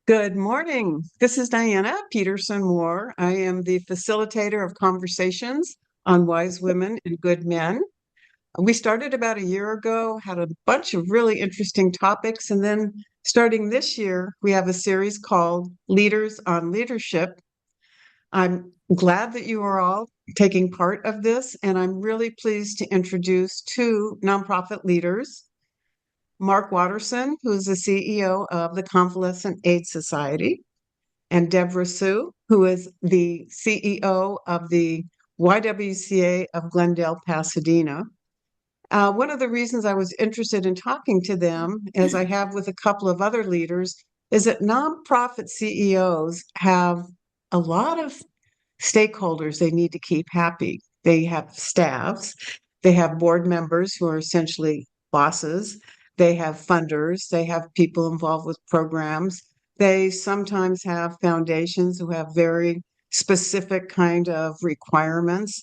Good morning. This is Diana Peterson-More. I am the facilitator of conversations on wise women and good men. We started about a year ago, had a bunch of really interesting topics, and then starting this year, we have a series called Leaders on Leadership. I'm glad that you are all taking part of this, and I'm really pleased to introduce two nonprofit leaders. Mark Watterson, who is the CEO of the Convalescent Aid Society, and Deborah Sue, who is the CEO of the YWCA of Glendale, Pasadena. One of the reasons I was interested in talking to them, as I have with a couple of other leaders, is that nonprofit CEOs have a lot of stakeholders they need to keep happy. They have staffs, they have board members who are essentially bosses, they have funders, they have people involved with programs. They sometimes have foundations who have very specific kind of requirements,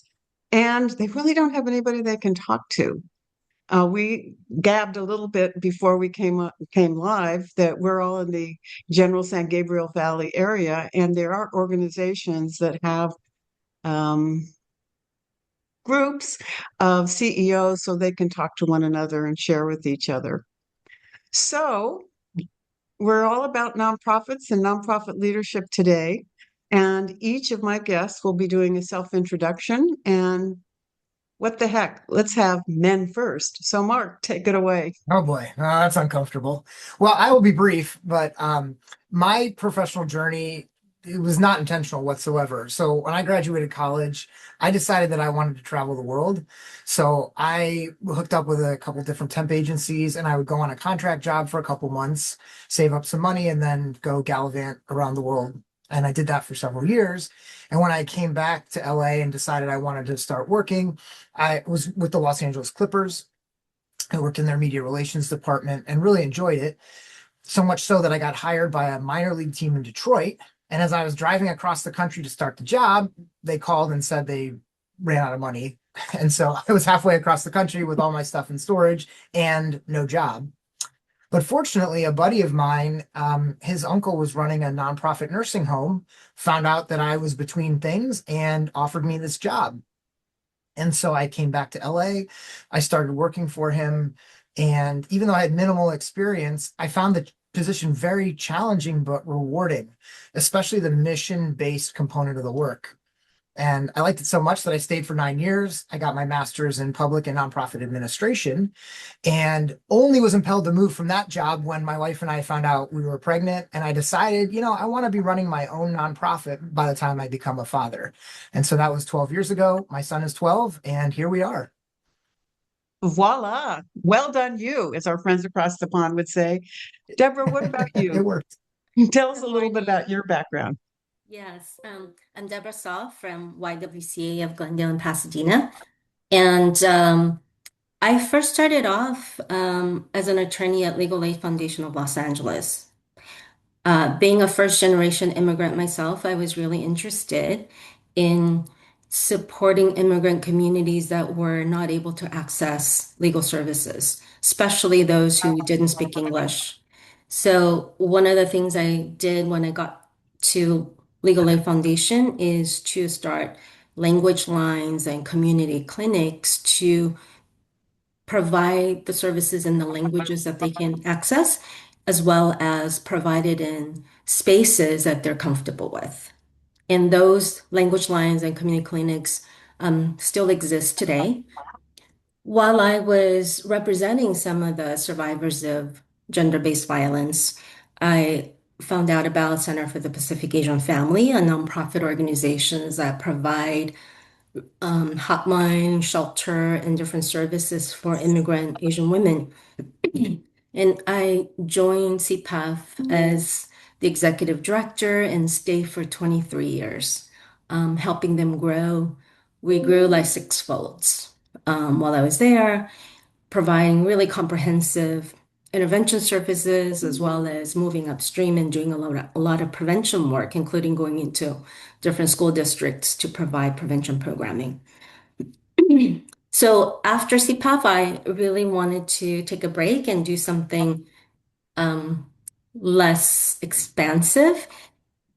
and they really don't have anybody they can talk to. We gabbed a little bit before we came live that we're all in the general San Gabriel Valley area, and there are organizations that have um, groups of CEOs so they can talk to one another and share with each other. So we're all about nonprofits and nonprofit leadership today. And each of my guests will be doing a self-introduction. And what the heck? Let's have men first. So, Mark, take it away. Oh boy, that's uncomfortable. Well, I will be brief, but my professional journey, it was not intentional whatsoever. So when I graduated college, I decided that I wanted to travel the world. So I hooked up with a couple different temp agencies, and I would go on a contract job for a couple months, save up some money, and then go gallivant around the world. And I did that for several years. And when I came back to LA and decided I wanted to start working, I was with the Los Angeles Clippers. I worked in their media relations department and really enjoyed it. So much so that I got hired by a minor league team in Detroit. And as I was driving across the country to start the job, they called and said they ran out of money. And so I was halfway across the country with all my stuff in storage and no job. But fortunately, a buddy of mine, his uncle was running a nonprofit nursing home, found out that I was between things and offered me this job. And so I came back to LA. I started working for him. And even though I had minimal experience, I found the position very challenging but rewarding, especially the mission-based component of the work. And I liked it so much that I stayed for 9 years. I got my master's in public and nonprofit administration and only was impelled to move from that job when my wife and I found out we were pregnant. And I decided, I want to be running my own nonprofit by the time I become a father. And so that was 12 years ago. My son is 12, and here we are. Voila. Well done, you, as our friends across the pond would say. Deborah, what about It you? worked. Tell us Good a little bit morning. about your background. Yes, I'm Deborah Saw from YWCA of Glendale and Pasadena. And I first started off as an attorney at Legal Aid Foundation of Los Angeles. Being a first generation immigrant myself, I was really interested in supporting immigrant communities that were not able to access legal services, especially those who didn't speak English. So, one of the things I did when I got to Legal Aid Foundation is to start language lines and community clinics to provide the services in the languages that they can access, as well as provided in spaces that they're comfortable with. And those language lines and community clinics still exist today. While I was representing some of the survivors of gender-based violence, I found out about Center for the Pacific Asian Family, a nonprofit organizations that provide hotline, shelter, and different services for immigrant Asian women. And I joined CPAF as the executive director and stayed for 23 years, helping them grow. We grew like six-folds while I was there, providing really comprehensive intervention services as well as moving upstream and doing a lot of prevention work, including going into different school districts to provide prevention programming. So after CPAF, I really wanted to take a break and do something um, less expansive.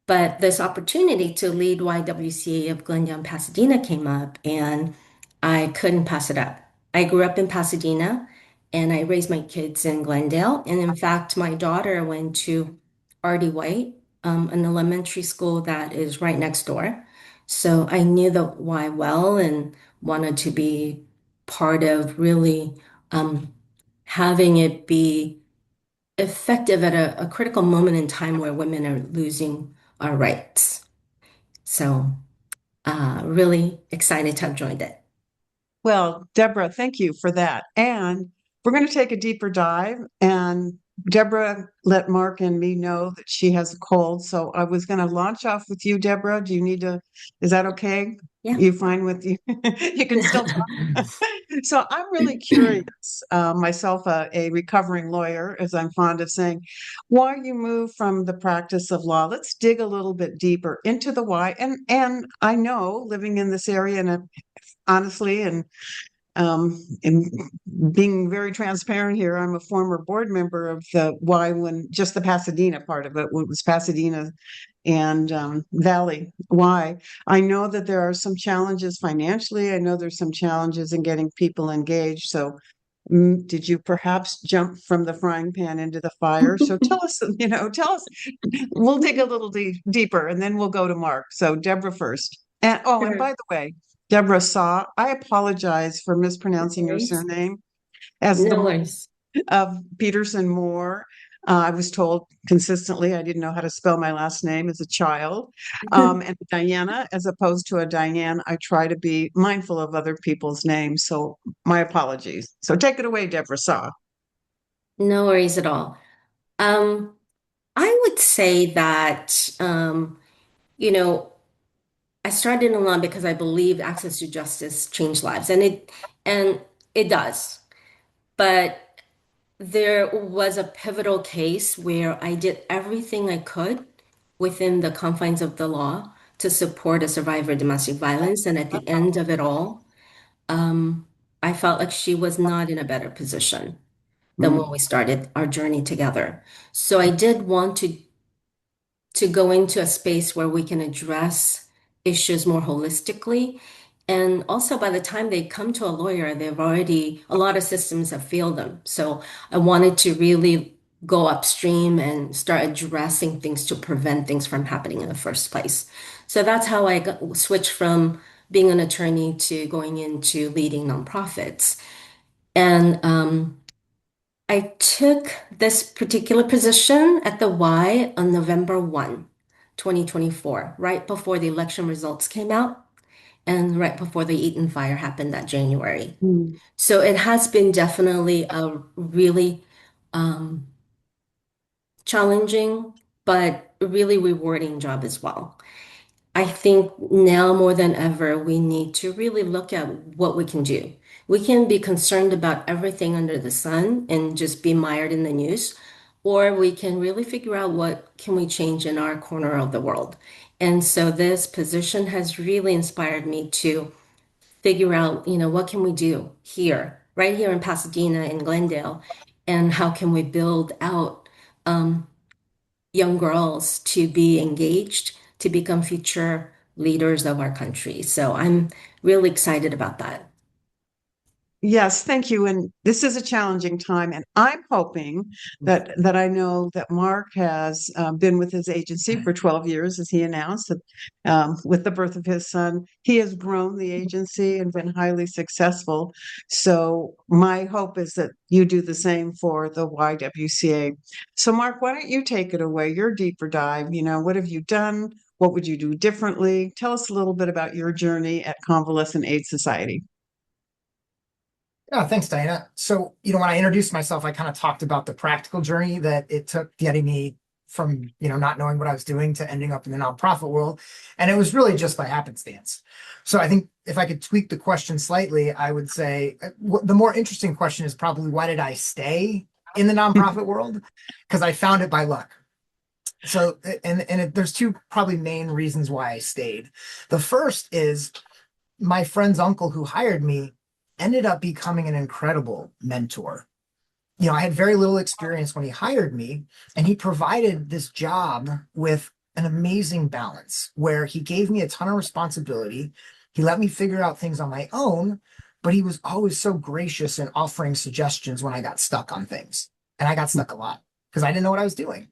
But this opportunity to lead YWCA of Glendale and Pasadena came up, and I couldn't pass it up. I grew up in Pasadena, and I raised my kids in Glendale. And in fact, my daughter went to R.D. White, an elementary school that is right next door. So I knew the Y well and wanted to be part of really um, having it be effective at a critical moment in time where women are losing our rights. So, really excited to have joined it. Well, Deborah, thank you for that. And we're going to take a deeper dive. And Deborah let Mark and me know that she has a cold. So I was going to launch off with you, Deborah. Do you need to, is that okay? Yeah. You fine with you? You can still talk. So I'm really curious, myself, a recovering lawyer, as I'm fond of saying, why you moved from the practice of law. Let's dig a little bit deeper into the why. And I know living in this area and honestly, and being very transparent here, I'm a former board member of the Y when just the Pasadena part of it, when it was Pasadena and Valley Y. I know that there are some challenges financially. I know there's some challenges in getting people engaged. So did you perhaps jump from the frying pan into the fire? So tell us, tell us, we'll dig a little deeper and then we'll go to Mark. So Deborah first. And oh, and Sure. by the way, Deborah Saw, I apologize for No mispronouncing your worries. surname as the No mother worries. of Peterson-More. I was told consistently I didn't know how to spell my last name as a child. And Diana, as opposed to a Diane, I try to be mindful of other people's names. So my apologies. So take it away, Deborah Saw. No worries at all. Um, I would say that, you know, I started in law because I believe access to justice changed lives, and it does. But there was a pivotal case where I did everything I could within the confines of the law to support a survivor of domestic violence. And at the end of it all, um, I felt like she was not in a better position than when Mm, we started our journey together. So I did want to go into a space where we can address issues more holistically. And also, by the time they come to a lawyer, they've already, a lot of systems have failed them. So I wanted to really go upstream and start addressing things to prevent things from happening in the first place. So that's how I switched from being an attorney to going into leading nonprofits. And I took this particular position at the Y on November 1, 2024, right before the election results came out and right before the Eaton fire happened that January. mm. So it has been definitely a really um, challenging, but really rewarding job as well. I think now more than ever, we need to really look at what we can do. We can be concerned about everything under the sun and just be mired in the news, or we can really figure out what can we change in our corner of the world. And so this position has really inspired me to figure out, what can we do here, right here in Pasadena, in Glendale, and how can we build out young girls to be engaged, to become future leaders of our country. So I'm really excited about that. Yes, thank you. And this is a challenging time, and I'm hoping that I know that Mark has been with his agency for 12 years, as he announced, with the birth of his son. He has grown the agency and been highly successful. So my hope is that you do the same for the YWCA. So Mark, why don't you take it away? Your deeper dive. What have you done? What would you do differently? Tell us a little bit about your journey at Convalescent Aid Society. Yeah, thanks, Diana. So, when I introduced myself, I kind of talked about the practical journey that it took getting me from, not knowing what I was doing to ending up in the nonprofit world. And it was really just by happenstance. So I think if I could tweak the question slightly, I would say the more interesting question is probably why did I stay in the nonprofit world? Because I found it by luck. So, there's two probably main reasons why I stayed. The first is my friend's uncle who hired me ended up becoming an incredible mentor. I had very little experience when he hired me, and he provided this job with an amazing balance where he gave me a ton of responsibility. He let me figure out things on my own, but he was always so gracious in offering suggestions when I got stuck on things. And I got stuck a lot because I didn't know what I was doing.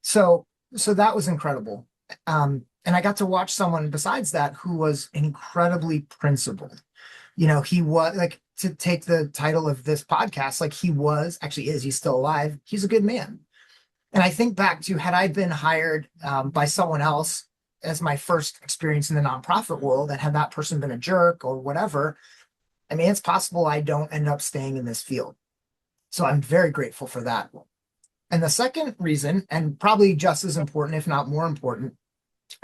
So, so that was incredible. And I got to watch someone besides that who was incredibly principled. He was like, to take the title of this podcast, like he was actually is, he's still alive. He's a good man. And I think back to had I been hired by someone else as my first experience in the nonprofit world, and had that person been a jerk or whatever, I mean, it's possible I don't end up staying in this field. So I'm very grateful for that. And the second reason, and probably just as important, if not more important,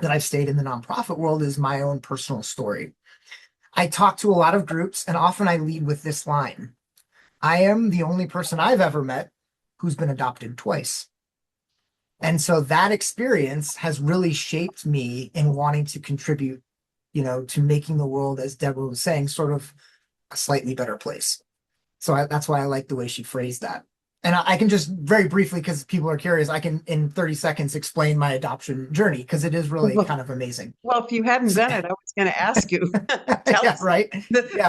that I've stayed in the nonprofit world is my own personal story. I talk to a lot of groups, and often I lead with this line: I am the only person I've ever met who's been adopted twice. And so that experience has really shaped me in wanting to contribute, to making the world, as Deborah was saying, sort of a slightly better place. So that's why I like the way she phrased that. And I can just very briefly, because people are curious, I can in 30 seconds explain my adoption journey because it is really kind of amazing. Well, if you hadn't done it, I was going to ask you. tell Yeah, us right.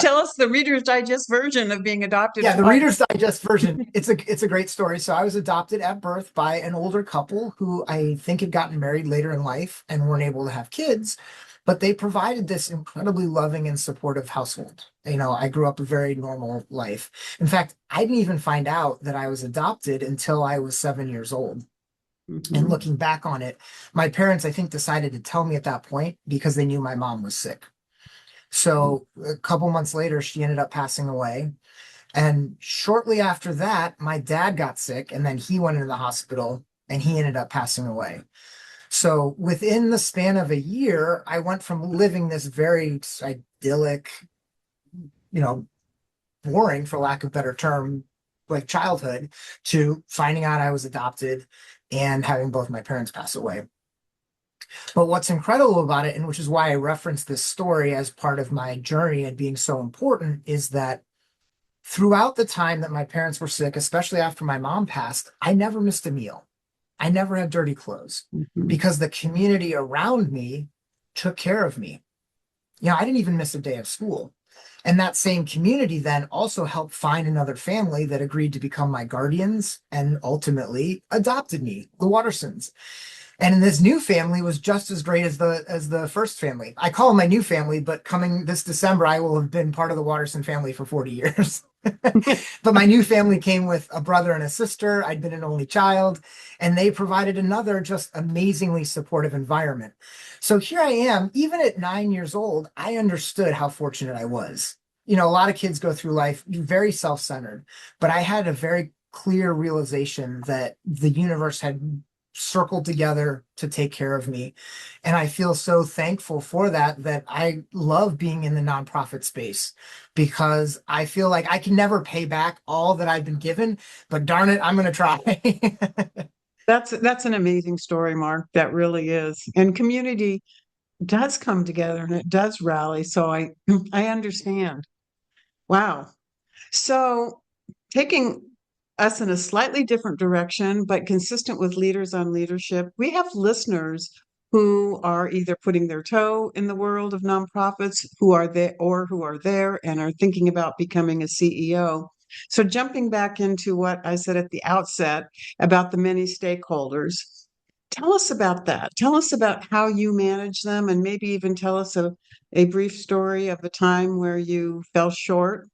tell us the Reader's Digest version of being adopted. Yeah, the Reader's Digest version. It's a great story. So I was adopted at birth by an older couple who I think had gotten married later in life and weren't able to have kids, but they provided this incredibly loving and supportive household. I grew up a very normal life. In fact, I didn't even find out that I was adopted until I was 7 years old. Mm-hmm. And looking back on it, my parents, I think, decided to tell me at that point because they knew my mom was sick. So a couple months later, she ended up passing away. And shortly after that, my dad got sick, and then he went into the hospital and he ended up passing away. So within the span of a year, I went from living this very idyllic, boring, for lack of a better term, like childhood, to finding out I was adopted and having both my parents pass away. But what's incredible about it, and which is why I reference this story as part of my journey and being so important, is that throughout the time that my parents were sick, especially after my mom passed, I never missed a meal. I never had dirty clothes because the community around me took care of me. I didn't even miss a day of school. And that same community then also helped find another family that agreed to become my guardians and ultimately adopted me, the Wattersons. And this new family was just as great as the first family. I call them my new family, but coming this December, I will have been part of the Watterson family for 40 years. But my new family came with a brother and a sister. I'd been an only child, and they provided another just amazingly supportive environment. So here I am, even at 9 years old, I understood how fortunate I was. A lot of kids go through life very self-centered, but I had a very clear realization that the universe had circled together to take care of me. And I feel so thankful for that I love being in the nonprofit space because I feel like I can never pay back all that I've been given, but darn it, I'm going to try. That's an amazing story, Mark. That really is. And community does come together and it does rally. So I understand. Wow. So taking us in a slightly different direction, but consistent with Leaders on Leadership, we have listeners who are either putting their toe in the world of nonprofits, who are there and are thinking about becoming a CEO. So jumping back into what I said at the outset about the many stakeholders, tell us about that. Tell us about how you manage them, and maybe even tell us a brief story of a time where you fell short.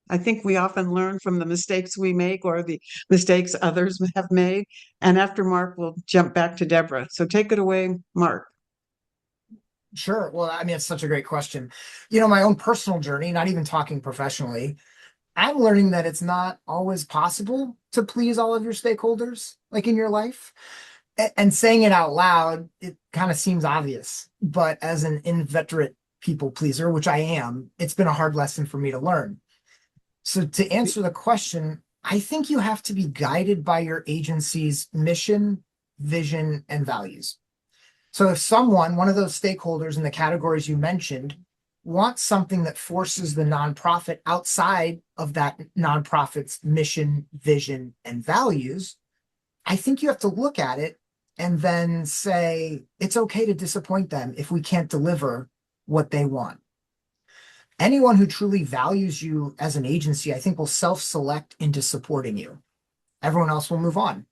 I think we often learn from the mistakes we make or the mistakes others have made. And after Mark, we'll jump back to Deborah. So take it away, Mark. Sure. Well, I mean, it's such a great question. My own personal journey, not even talking professionally, I'm learning that it's not always possible to please all of your stakeholders, like in your life. And saying it out loud, it kind of seems obvious. But as an inveterate people pleaser, which I am, it's been a hard lesson for me to learn. So to answer the question, I think you have to be guided by your agency's mission, vision, and values. So if one of those stakeholders in the categories you mentioned, want something that forces the nonprofit outside of that nonprofit's mission, vision, and values, I think you have to look at it and then say it's okay to disappoint them if we can't deliver what they want. Anyone who truly values you as an agency, I think, will self-select into supporting you. Everyone else will move on.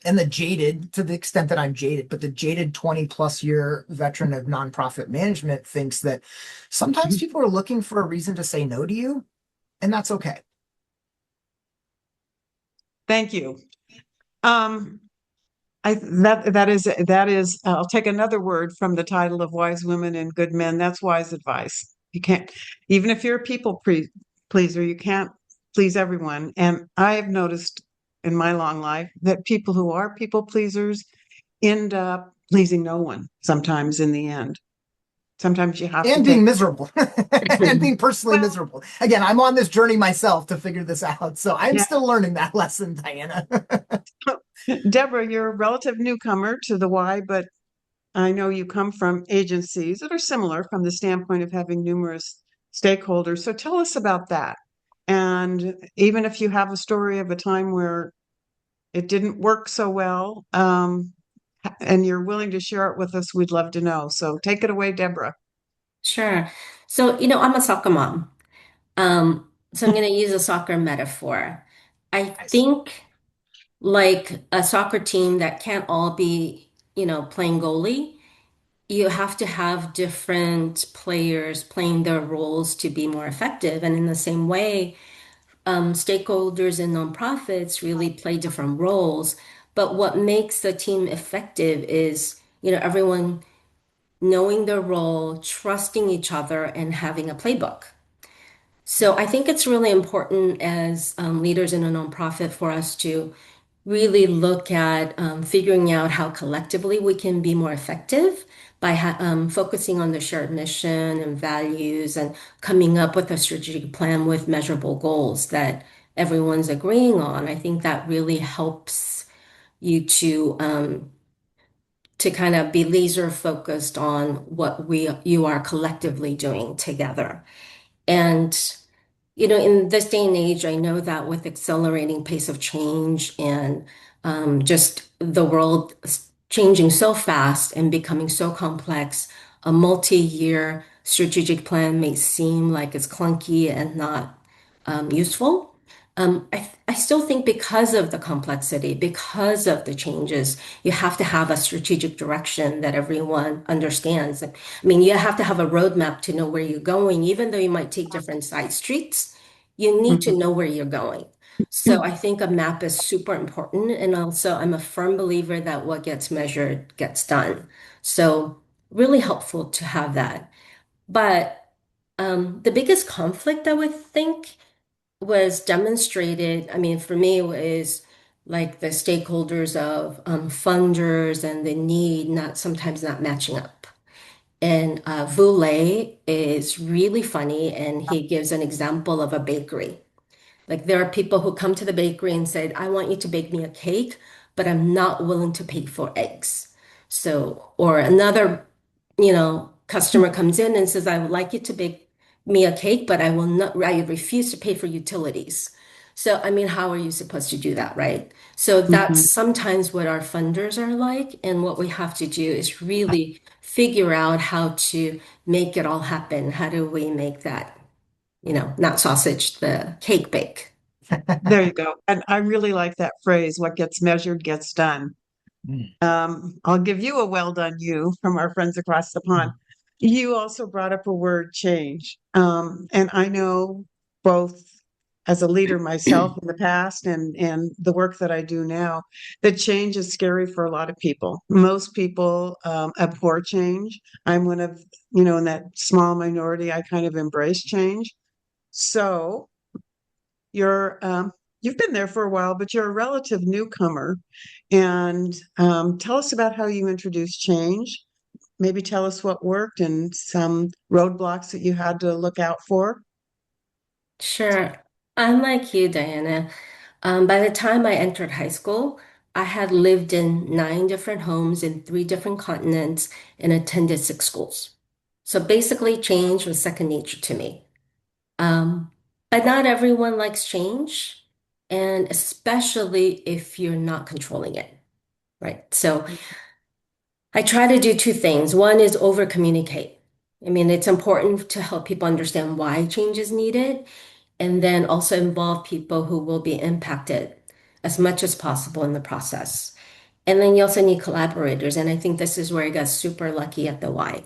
And the jaded, to the extent that I'm jaded, but the jaded 20 plus year veteran of nonprofit management thinks that sometimes people are looking for a reason to say no to you, and that's okay. Thank you. Um, that is I'll take another word from the title of Wise Women and Good Men. That's wise advice. You can't, even if you're a pleaser, you can't please everyone. And I've noticed in my long life that people who are people pleasers end up pleasing no one sometimes in the end. Sometimes you have to And being take, miserable and being personally well, miserable. Again, I'm on this journey myself to figure this out. So I'm yeah. still learning that lesson, Diana. Deborah, you're a relative newcomer to the Y, but I know you come from agencies that are similar from the standpoint of having numerous stakeholders. So tell us about that. And even if you have a story of a time where it didn't work so well, and you're willing to share it with us, we'd love to know. So take it away, Deborah. Sure. So, I'm a soccer mom. So I'm going to use a soccer metaphor. I think like a soccer team that can't all be, playing goalie, you have to have different players playing their roles to be more effective. And in the same way, stakeholders and nonprofits really play different roles. But what makes the team effective is, everyone knowing their role, trusting each other, and having a playbook. So I think it's really important as leaders in a nonprofit for us to really look at figuring out how collectively we can be more effective by focusing on the shared mission and values and coming up with a strategic plan with measurable goals that everyone's agreeing on. I think that really helps you to kind of be laser focused on what you are collectively doing together. And in this day and age, I know that with accelerating pace of change and just the world changing so fast and becoming so complex, a multi-year strategic plan may seem like it's clunky and not useful. I still think because of the complexity, because of the changes, you have to have a strategic direction that everyone understands. I mean, you have to have a roadmap to know where you're going, even though you might take different side streets, you need to Mhm. know where you're going. So I think a map is super important. And also, I'm a firm believer that what gets measured gets done. So really helpful to have that. But the biggest conflict I would think was demonstrated, I mean, for me, was like the stakeholders of funders and the need not sometimes not matching up. And Voulet is really funny, and he gives an example of a bakery. Like there are people who come to the bakery and said, I want you to bake me a cake, but I'm not willing to pay for eggs. So, or another, customer comes in and says, I would like you to bake me a cake, but I refuse to pay for utilities. So, I mean, how are you supposed to do that, right? So that's Mhm. sometimes what our funders are like. And what we have to do is really figure out how to make it all happen. How do we make that not sausage, the cake bake. There you go. And I really like that phrase, what gets measured gets done. I'll give you a well done, you, from our friends across the pond. You also brought up a word change. And I know both as a leader myself in the past and the work that I do now, that change is scary for a lot of people. Most people abhor change. I'm one of, in that small minority, I kind of embrace change. So you're you've been there for a while, but you're a relative newcomer. And tell us about how you introduced change. Maybe tell us what worked and some roadblocks that you had to look out for. Sure. I'm like you, Diana. By the time I entered high school, I had lived in 9 different homes in 3 different continents and attended 6 schools. So basically, change was second nature to me. Um, but not everyone likes change, and especially if you're not controlling it, right? So I try to do two things. One is over communicate. I mean, it's important to help people understand why change is needed, and then also involve people who will be impacted as much as possible in the process. And then you also need collaborators. And I think this is where I got super lucky at the Y.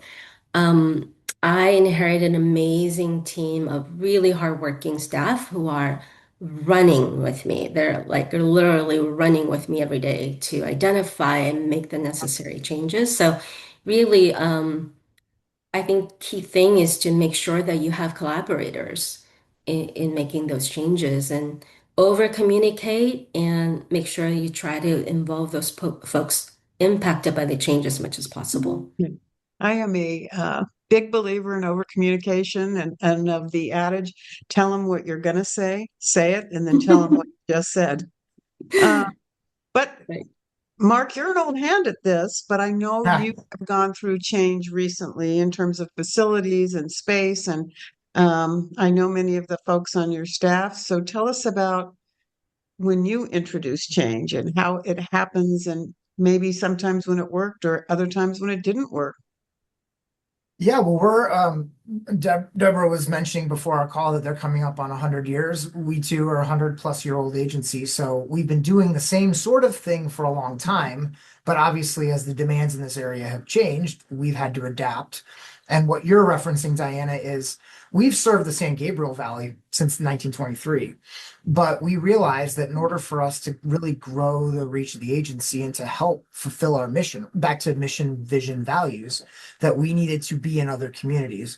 Um, I inherited an amazing team of really hardworking staff who are running with me. They're literally running with me every day to identify and make the necessary changes. So really, I think key thing is to make sure that you have collaborators in making those changes and over communicate and make sure you try to involve those folks impacted by the change as much as possible. Yeah. I am a big believer in over communication and of the adage, tell them what you're going to say it, and then tell them what you just said. Uh, but Right. Mark, you're an old hand at this, but I know Ah, you have gone through change recently in terms of facilities and space, and I know many of the folks on your staff. So tell us about when you introduce change and how it happens, and maybe sometimes when it worked or other times when it didn't work. yeah, well, Deborah was mentioning before our call that they're coming up on 100 years. We too are a 100-plus-year-old agency. So we've been doing the same sort of thing for a long time. But obviously, as the demands in this area have changed, we've had to adapt. And what you're referencing, Diana, is we've served the San Gabriel Valley since 1923. But we realized that in order for us to really grow the reach of the agency and to help fulfill our mission, back to mission, vision, values, that we needed to be in other communities.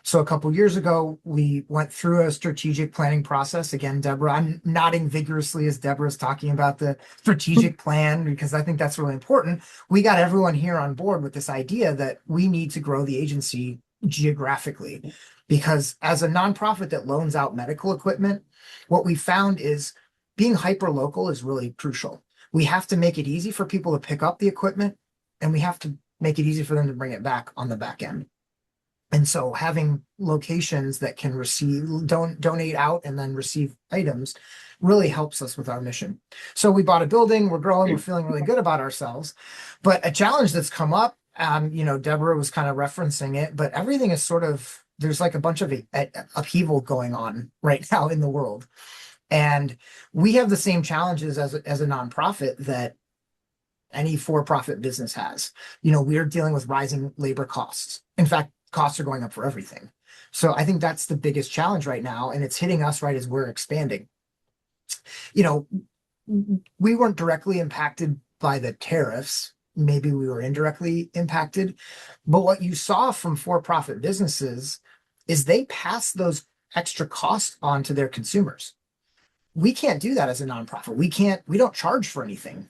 So a couple years ago, we went through a strategic planning process. Again, Deborah, I'm nodding vigorously as Deborah's talking about the strategic plan because I think that's really important. We got everyone here on board with this idea that we need to grow the agency geographically because as a nonprofit that loans out medical equipment, what we found is being hyper local is really crucial. We have to make it easy for people to pick up the equipment and we have to make it easy for them to bring it back on the back end. And so having locations that can donate out and then receive items really helps us with our mission. So we bought a building, we're growing, we're feeling really good about ourselves. But a challenge that's come up, Deborah was kind of referencing it, but everything is sort of, there's like a bunch of upheaval going on right now in the world. And we have the same challenges as a nonprofit that any for-profit business has. We're dealing with rising labor costs. In fact, costs are going up for everything. So I think that's the biggest challenge right now, and it's hitting us right as we're expanding. You know, we weren't directly impacted by the tariffs. Maybe we were indirectly impacted, but what you saw from for-profit businesses is they pass those extra costs on to their consumers. We can't do that as a nonprofit. We don't charge for anything.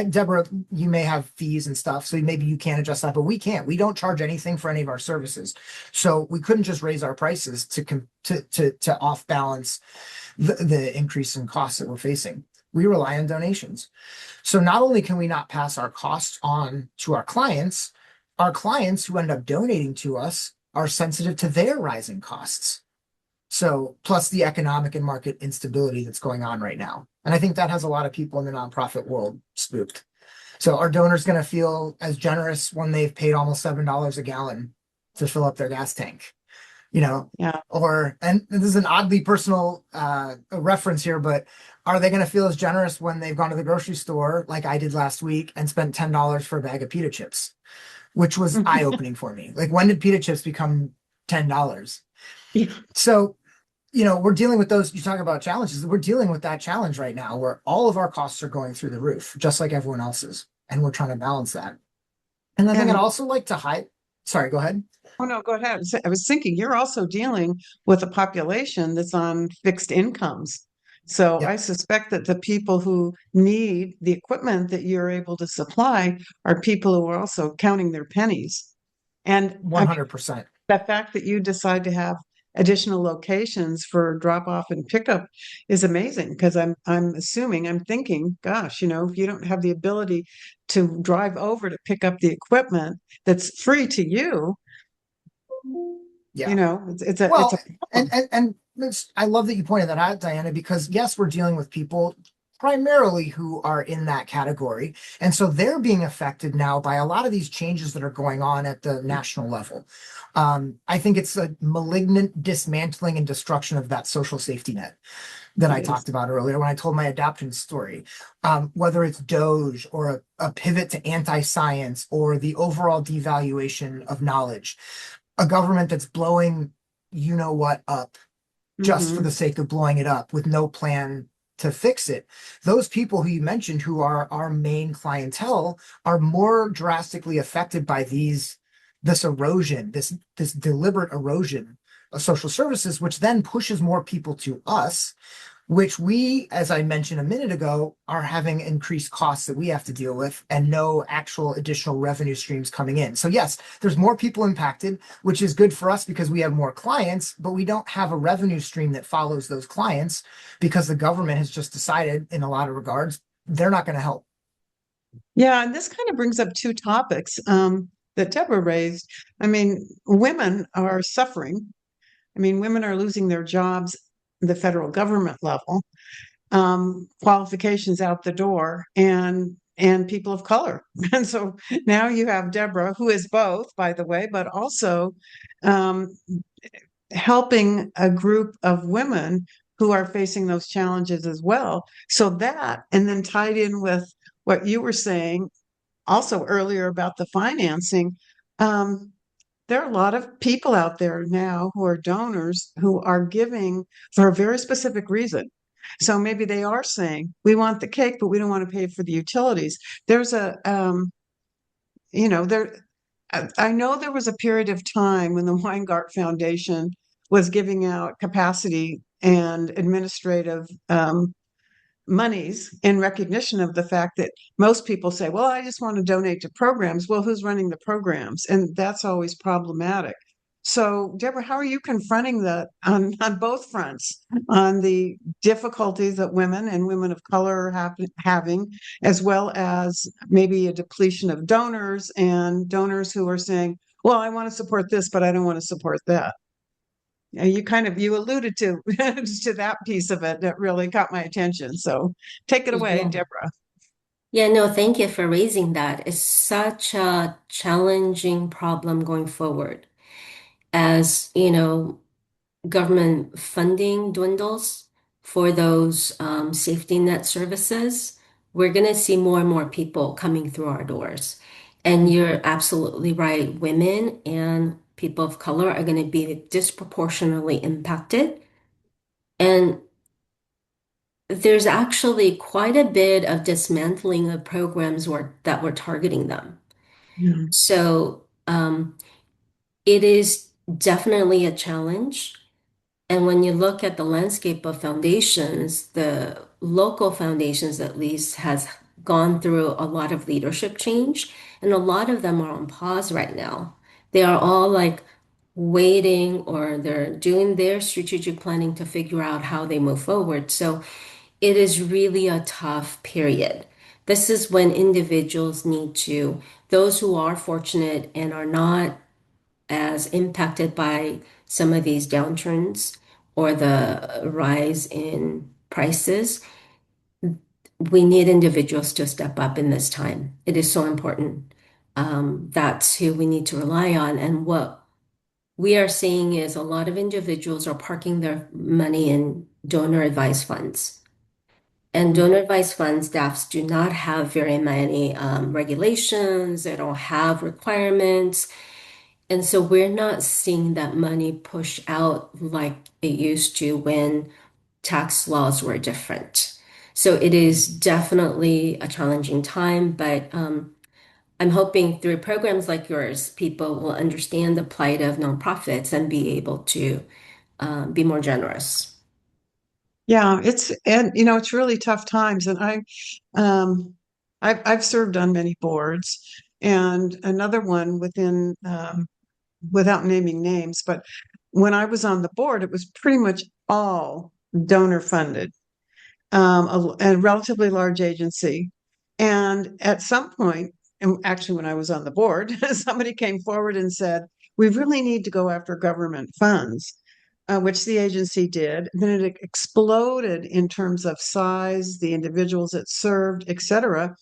Deborah, you may have fees and stuff, so maybe you can't adjust that, but we can't. We don't charge anything for any of our services. So we couldn't just raise our prices to off balance the increase in costs that we're facing. We rely on donations. So not only can we not pass our costs on to our clients who end up donating to us are sensitive to their rising costs. So, plus the economic and market instability that's going on right now. And I think that has a lot of people in the nonprofit world spooked. So, our donors going to feel as generous when they've paid almost $7 a gallon to fill up their gas tank, Yeah. and this is an oddly personal reference here, but are they going to feel as generous when they've gone to the grocery store like I did last week and spent $10 for a bag of pita chips, which was eye opening for me? Like, when did pita chips become $10? Yeah. So, we're dealing with those. You talk about challenges. We're dealing with that challenge right now where all of our costs are going through the roof, just like everyone else's. And we're trying to balance that. And the thing I'd And also like to hide. Sorry, go ahead. oh no, go ahead. I was thinking you're also dealing with a population that's on fixed incomes. So I Yep, suspect that the people who need the equipment that you're able to supply are people who are also counting their pennies. And I mean, 100%. the fact that you decide to have additional locations for drop off and pickup is amazing because I'm thinking, gosh, if you don't have the ability to drive over to pick up the equipment that's free to you, Yeah. It's Well, a problem. I love that you pointed that out, Diana, because yes, we're dealing with people primarily who are in that category. And so they're being affected now by a lot of these changes that are going on at the national level. I think it's a malignant dismantling and destruction of that social safety net that It I is. talked about earlier when I told my adoption story. Whether it's Doge or a pivot to anti-science or the overall devaluation of knowledge, a government that's blowing you know what up just for Hmm. the sake of blowing it up with no plan to fix it. Those people who you mentioned, who are our main clientele, are more drastically affected by this erosion, this deliberate erosion of social services, which then pushes more people to us, which we, as I mentioned a minute ago, are having increased costs that we have to deal with and no actual additional revenue streams coming in. So yes, there's more people impacted, which is good for us because we have more clients, but we don't have a revenue stream that follows those clients because the government has just decided in a lot of regards, they're not going to help. Yeah, and this kind of brings up two topics that Deborah raised. I mean, women are suffering. I mean, women are losing their jobs at the federal government level, qualifications out the door, and people of color. And so now you have Deborah, who is both, by the way, but also um, helping a group of women who are facing those challenges as well. So that, and then tied in with what you were saying also earlier about the financing, um, there are a lot of people out there now who are donors who are giving for a very specific reason. So maybe they are saying, we want the cake, but we don't want to pay for the utilities. There's a, you know, there, I know there was a period of time when the Weingart Foundation was giving out capacity and administrative monies in recognition of the fact that most people say, well, I just want to donate to programs. Well, who's running the programs? And that's always problematic. So, Deborah, how are you confronting that on both fronts, on the difficulties that women and women of color are having, as well as maybe a depletion of donors and donors who are saying, well, I want to support this, but I don't want to support that. You kind of you alluded to to that piece of it that really caught my attention. So take it away, Yeah. Deborah. Yeah, no, thank you for raising that. It's such a challenging problem going forward. As, government funding dwindles for those safety net services, we're going to see more and more people coming through our doors. And you're absolutely right. Women and people of color are going to be disproportionately impacted. And there's actually quite a bit of dismantling of programs that we're targeting them. Yeah. So it is definitely a challenge. And when you look at the landscape of foundations, the local foundations at least has gone through a lot of leadership change, and a lot of them are on pause right now. They are all like waiting or they're doing their strategic planning to figure out how they move forward. So it is really a tough period. This is when individuals need to, those who are fortunate and are not as impacted by some of these downturns or the rise in prices, we need individuals to step up in this time. It is so important. That's who we need to rely on. And what we are seeing is a lot of individuals are parking their money in donor advised funds. And donor advised fund staffs do not have very many regulations, they don't have requirements. And so we're not seeing that money push out like it used to when tax laws were different. So it is definitely a challenging time, but I'm hoping through programs like yours, people will understand the plight of nonprofits and be able to be more generous. Yeah, it's really tough times. And um I've served on many boards, and another one within without naming names, but when I was on the board, it was pretty much all donor funded. A relatively large agency. And at some point, and actually, when I was on the board, somebody came forward and said, we really need to go after government funds, which the agency did. Then it exploded in terms of size, the individuals it served, et cetera.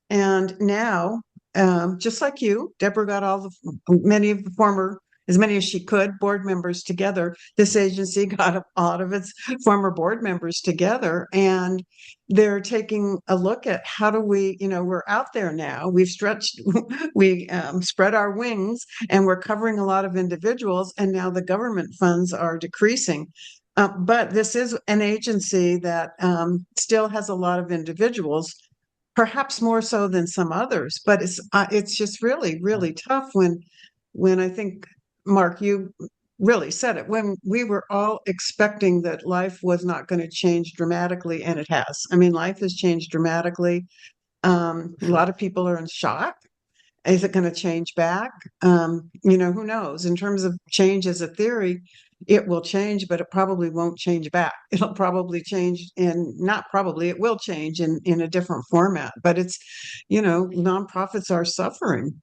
And now, just like you, Deborah got many of the former, as many as she could, board members together. This agency got a lot of its former board members together, and they're taking a look at how do we, we're out there now. We've stretched, we spread our wings, and we're covering a lot of individuals, and now the government funds are decreasing. But this is an agency that still has a lot of individuals, perhaps more so than some others, but it's just really, really tough when I think, Mark, you really said it, when we were all expecting that life was not going to change dramatically, and it has. I mean, life has changed dramatically. A lot of people are in shock. Is it going to change back? Who knows? In terms of change as a theory, it will change, but it probably won't change back. It'll probably change not probably, it will change in a different format. But it's, nonprofits are suffering.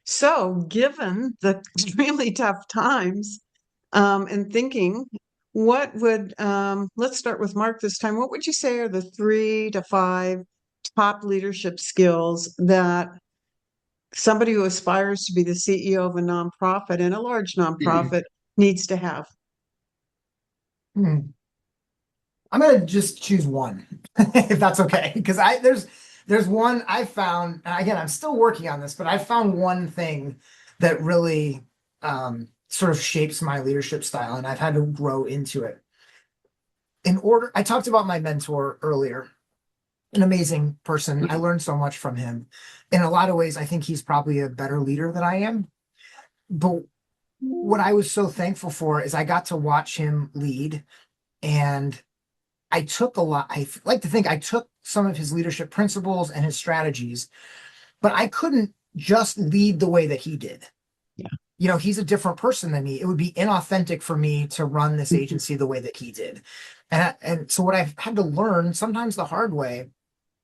So given the extremely tough times, and thinking, let's start with Mark this time. What would you say are the 3 to 5 top leadership skills that somebody who aspires to be the CEO of a nonprofit, and a large nonprofit, needs to have? I'm gonna just choose one, if that's okay, because there's one I found, and again, I'm still working on this, but I found one thing that really sort of shapes my leadership style, and I've had to grow into it. I talked about my mentor earlier, an amazing person. I learned so much from him. In a lot of ways, I think he's probably a better leader than I am. But what I was so thankful for is I got to watch him lead, and I took a lot. I like to think I took some of his leadership principles and his strategies, but I couldn't just lead the way that he did. Yeah. He's a different person than me. It would be inauthentic for me to run this agency the way that he did. And so what I've had to learn, sometimes the hard way,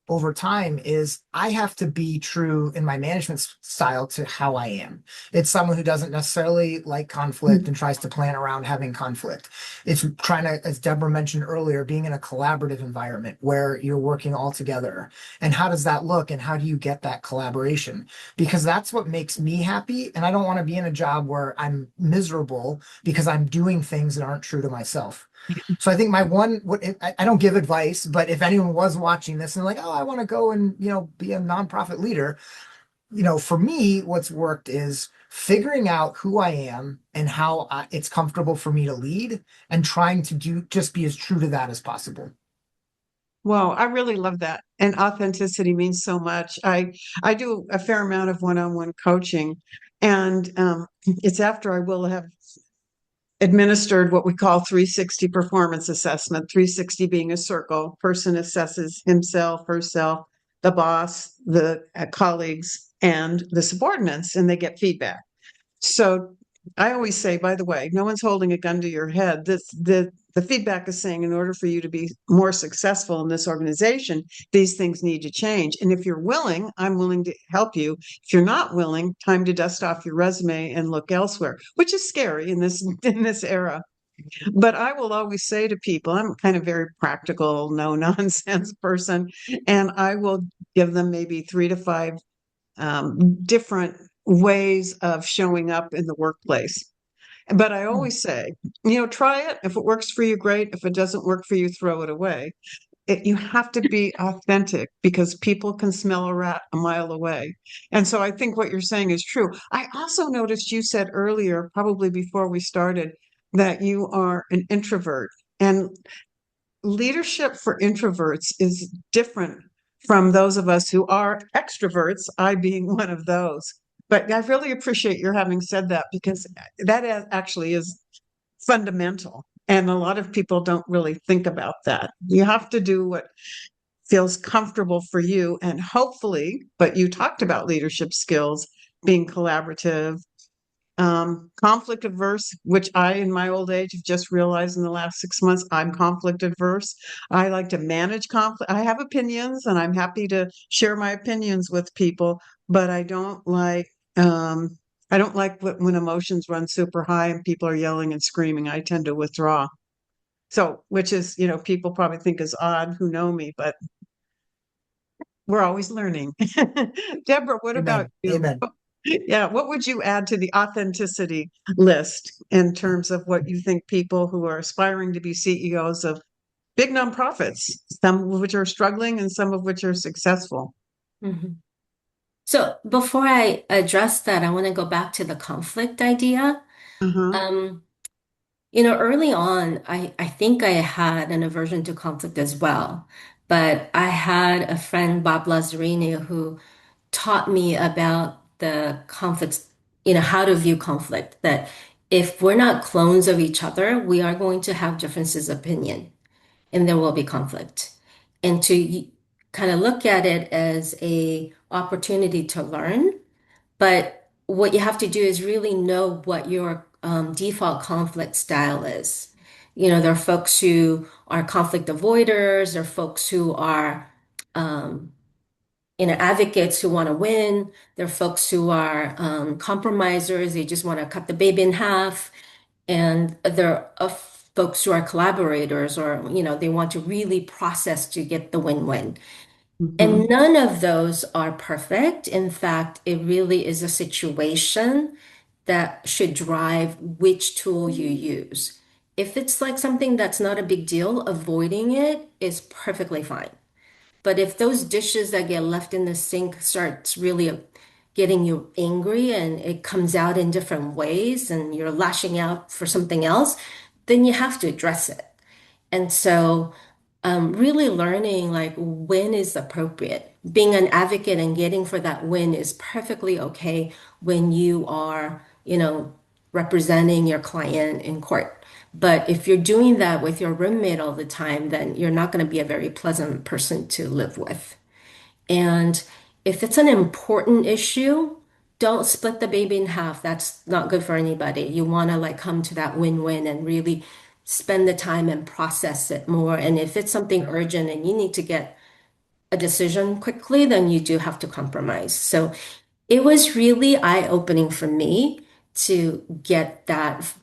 over time, is I have to be true in my management style to how I am. It's someone who doesn't necessarily like conflict and tries to plan around having conflict. It's trying to, as Deborah mentioned earlier, being in a collaborative environment where you're working all together. And how does that look? And how do you get that collaboration? Because that's what makes me happy. And I don't want to be in a job where I'm miserable because I'm doing things that aren't true to myself. So I think I don't give advice, but if anyone was watching this and like, oh, I want to go and, be a nonprofit leader, for me, what's worked is figuring out who I am and how it's comfortable for me to lead, and trying to just be as true to that as possible. Well, I really love that. And authenticity means so much. I do a fair amount of one-on-one coaching, and it's after I will have administered what we call 360 performance assessment, 360 being a circle. Person assesses himself, herself, the boss, the colleagues, and the subordinates, and they get feedback. So I always say, by the way, no one's holding a gun to your head. The feedback is saying, in order for you to be more successful in this organization, these things need to change. And if you're willing, I'm willing to help you. If you're not willing, time to dust off your resume and look elsewhere, which is scary in this era. But I will always say to people, I'm kind of very practical, no nonsense person, and I will give them maybe 3 to 5 different ways of showing up in the workplace. But I always say, try it. If it works for you, great. If it doesn't work for you, throw it away. You have to be authentic, because people can smell a rat a mile away. And so I think what you're saying is true. I also noticed you said earlier, probably before we started, that you are an introvert. And leadership for introverts is different from those of us who are extroverts, I being one of those. But I really appreciate your having said that, because that actually is fundamental. And a lot of people don't really think about that. You have to do what feels comfortable for you. And hopefully, but you talked about leadership skills, being collaborative, conflict averse, which I, in my old age, have just realized in the last 6 months, I'm conflict averse. I like to manage conflict. I have opinions, and I'm happy to share my opinions with people, but I don't like I don't like when emotions run super high and people are yelling and screaming. I tend to withdraw. So, which is, people probably think is odd who know me, but we're always learning. Deborah, what about Amen. you? Amen. Yeah, what would you add to the authenticity list in terms of what you think people who are aspiring to be CEOs of big nonprofits, some of which are struggling and some of which are successful? Mhm. So before I address that, I want to go back to the conflict idea. Uh-huh. Um, early on, I think I had an aversion to conflict as well. But I had a friend, Bob Lazzarini, who taught me about the conflicts, how to view conflict, that if we're not clones of each other, we are going to have differences of opinion and there will be conflict. And to kind of look at it as a opportunity to learn, but what you have to do is really know what your default conflict style is. There are folks who are conflict avoiders, there are folks who are um, advocates who want to win. There are folks who are compromisers. They just want to cut the baby in half. And there are folks who are collaborators or, they want to really process to get the win-win. And Mhm. none of those are perfect. In fact, it really is a situation that should drive which tool you use. If it's like something that's not a big deal, avoiding it is perfectly fine. But if those dishes that get left in the sink starts really getting you angry and it comes out in different ways and you're lashing out for something else, then you have to address it. And so, really learning like when is appropriate. Being an advocate and getting for that win is perfectly okay when you are, representing your client in court. But if you're doing that with your roommate all the time, then you're not going to be a very pleasant person to live with. And if it's an important issue, don't split the baby in half. That's not good for anybody. You want to like come to that win-win and really spend the time and process it more. And if it's something urgent and you need to get a decision quickly, then you do have to compromise. So it was really eye-opening for me to get that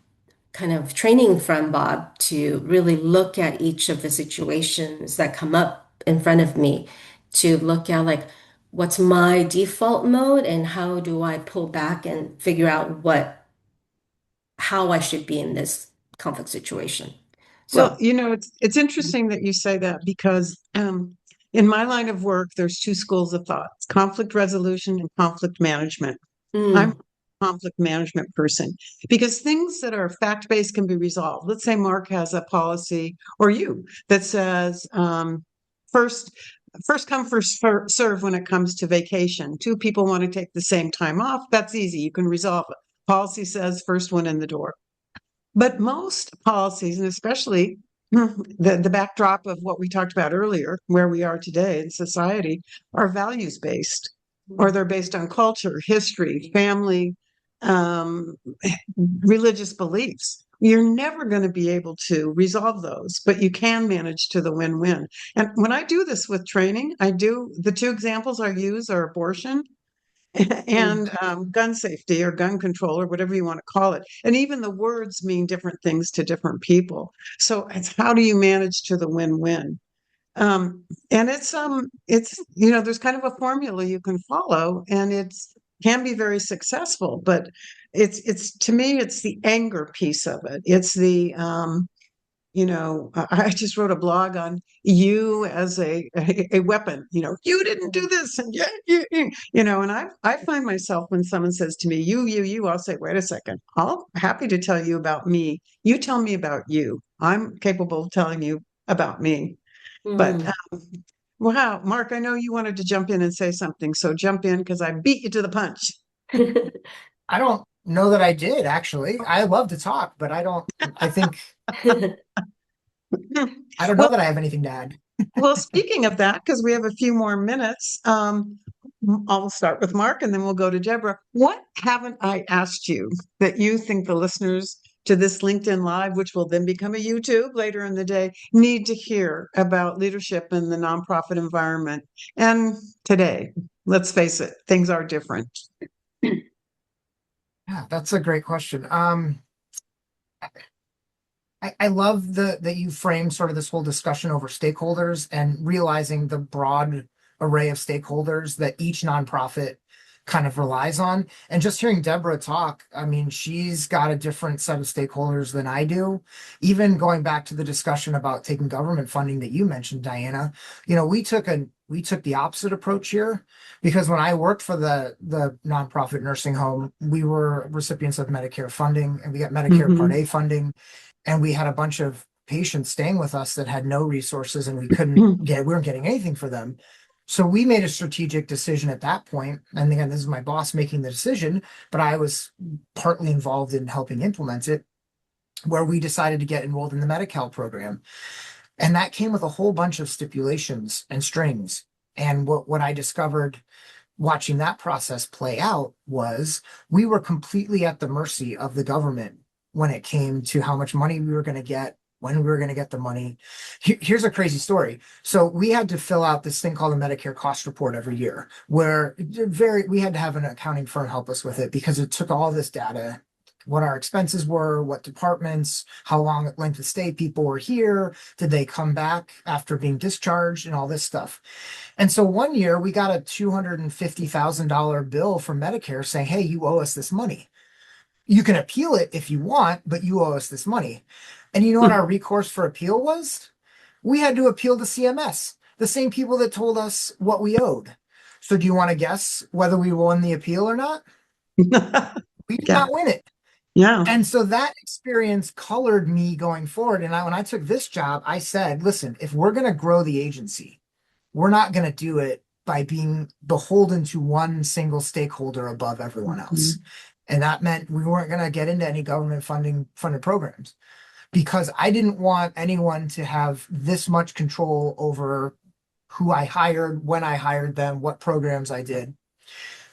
kind of training from Bob to really look at each of the situations that come up in front of me, to look at like what's my default mode and how do I pull back and figure out how I should be in this conflict situation. Well, So, it's interesting that you say that because in my line of work, there's two schools of thought, conflict resolution and conflict management. I'm mm, a conflict management person because things that are fact-based can be resolved. Let's say Mark has a policy or you that says first first come first serve when it comes to vacation. Two people want to take the same time off. That's easy. You can resolve it. Policy says first one in the door. But most policies, and especially the backdrop of what we talked about earlier, where we are today in society, are values based, or they're based on culture, history, family, um, religious beliefs. You're never going to be able to resolve those, but you can manage to the win win. And when I do this with training, I do the two examples I use are abortion and gun safety or gun control or whatever you want to call it. And even the words mean different things to different people. So it's how do you manage to the win-win? And it's there's kind of a formula you can follow, and it's can be very successful. But it's to me, it's the anger piece of it. It's the I just wrote a blog on you as a weapon. You didn't do this, and yeah, and I find myself when someone says to me, you, I'll say, wait a second, I'll happy to tell you about me. You tell me about you. I'm capable of telling you about me. But mm. wow, Mark, I know you wanted to jump in and say something, so jump in because I beat you to the punch. I don't know that I did actually. I love to talk, but I think I don't know Well, that I have anything to add. Well, speaking of that, because we have a few more minutes, I'll start with Mark and then we'll go to Deborah. What haven't I asked you that you think the listeners to this LinkedIn Live, which will then become a YouTube later in the day, need to hear about leadership in the nonprofit environment? And today, let's face it, things are different. Yeah, that's a great question. I love that you frame sort of this whole discussion over stakeholders and realizing the broad array of stakeholders that each nonprofit kind of relies on. And just hearing Deborah talk, I mean, she's got a different set of stakeholders than I do. Even going back to the discussion about taking government funding that you mentioned, Diana, we took the opposite approach here because when I worked for the nonprofit nursing home, we were recipients of Medicare funding and we got Medicare Part Hmm. A funding, and we had a bunch of patients staying with us that had no resources and we weren't getting anything for them. So we made a strategic decision at that point. And again, this is my boss making the decision, but I was partly involved in helping implement it, where we decided to get enrolled in the Medi-Cal program. And that came with a whole bunch of stipulations and strings. And what I discovered watching that process play out was we were completely at the mercy of the government when it came to how much money we were going to get, when we were going to get the money. Here's a crazy story. So we had to fill out this thing called a Medicare cost report every year, where we had to have an accounting firm help us with it because it took all this data, what our expenses were, what departments, how long length of stay people were here, did they come back after being discharged, and all this stuff. And so one year we got a $250,000 bill from Medicare saying, hey, you owe us this money. You can appeal it if you want, but you owe us this money. And you know what our recourse for appeal was? We had to appeal to CMS, the same people that told us what we owed. So do you want to guess whether we won the appeal or not? We did Yeah, not win it. yeah. And so that experience colored me going forward. And when I took this job, I said, listen, if we're going to grow the agency, we're not going to do it by being beholden to one single stakeholder above everyone else. Mhm. And that meant we weren't going to get into any government funded programs because I didn't want anyone to have this much control over who I hired, when I hired them, what programs I did.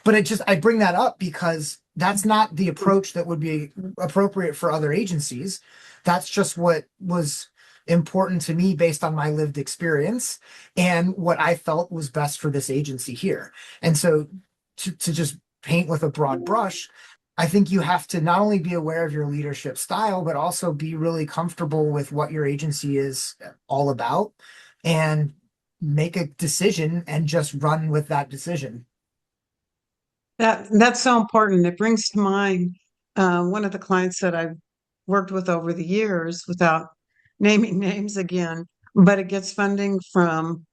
But I bring that up because that's not the approach that would be appropriate for other agencies. That's just what was important to me based on my lived experience and what I felt was best for this agency here. And so to just paint with a broad brush, I think you have to not only be aware of your leadership style, but also be really comfortable with what your agency is all about and make a decision and just run with that decision. That's so important. It brings to mind one of the clients that I've worked with over the years, without naming names again, but it gets funding from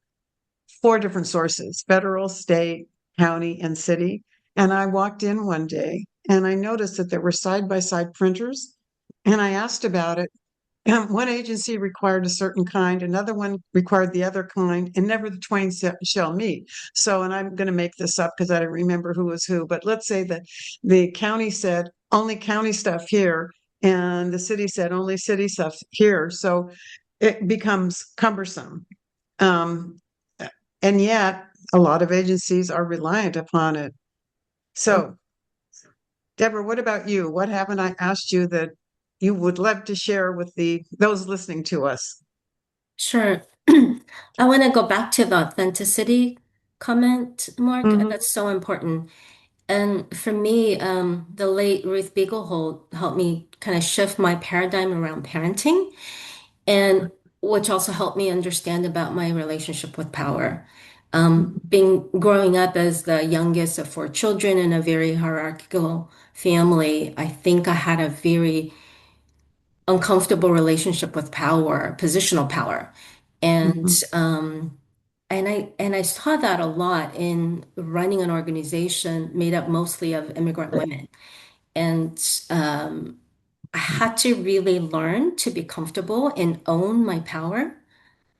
four different sources: federal, state, county, and city. And I walked in one day and I noticed that there were side by side printers. And I asked about it. And one agency required a certain kind, another one required the other kind, and never the twain shall meet. So, and I'm going to make this up because I don't remember who was who, but let's say that the county said only county stuff here, and the city said only city stuff here. So it becomes cumbersome. Um, and yet, a lot of agencies are reliant upon it. So, Deborah, what about you? What haven't I asked you that you would love to share with the those listening to us? Sure. I want to go back to the authenticity comment, Mark. Hmm. That's so important. And for me, the late Ruth Beaglehold helped me kind of shift my paradigm around parenting, and which also helped me understand about my relationship with power. Being growing up as the youngest of four children in a very hierarchical family, I think I had a very uncomfortable relationship with power, positional power. And Hmm. I saw that a lot in running an organization made up mostly of immigrant women. And I had to really learn to be comfortable and own my power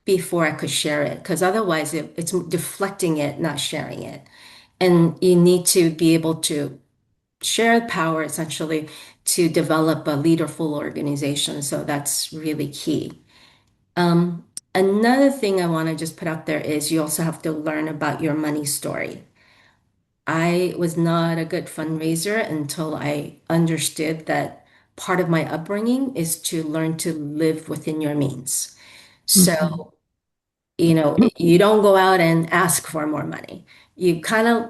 before I could share it, because otherwise it's deflecting it, not sharing it. And you need to be able to share power essentially to develop a leaderful organization. So that's really key. Um, Another thing I want to just put out there is you also have to learn about your money story. I was not a good fundraiser until I understood that part of my upbringing is to learn to live within your means. Hmm. So, you don't go out and ask for more money. You kind of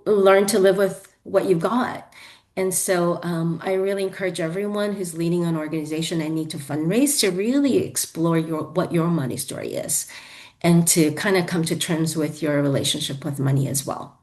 learn to live with what you've got. And so I really encourage everyone who's leading an organization and need to fundraise to really explore what your money story is and to kind of come to terms with your relationship with money as well.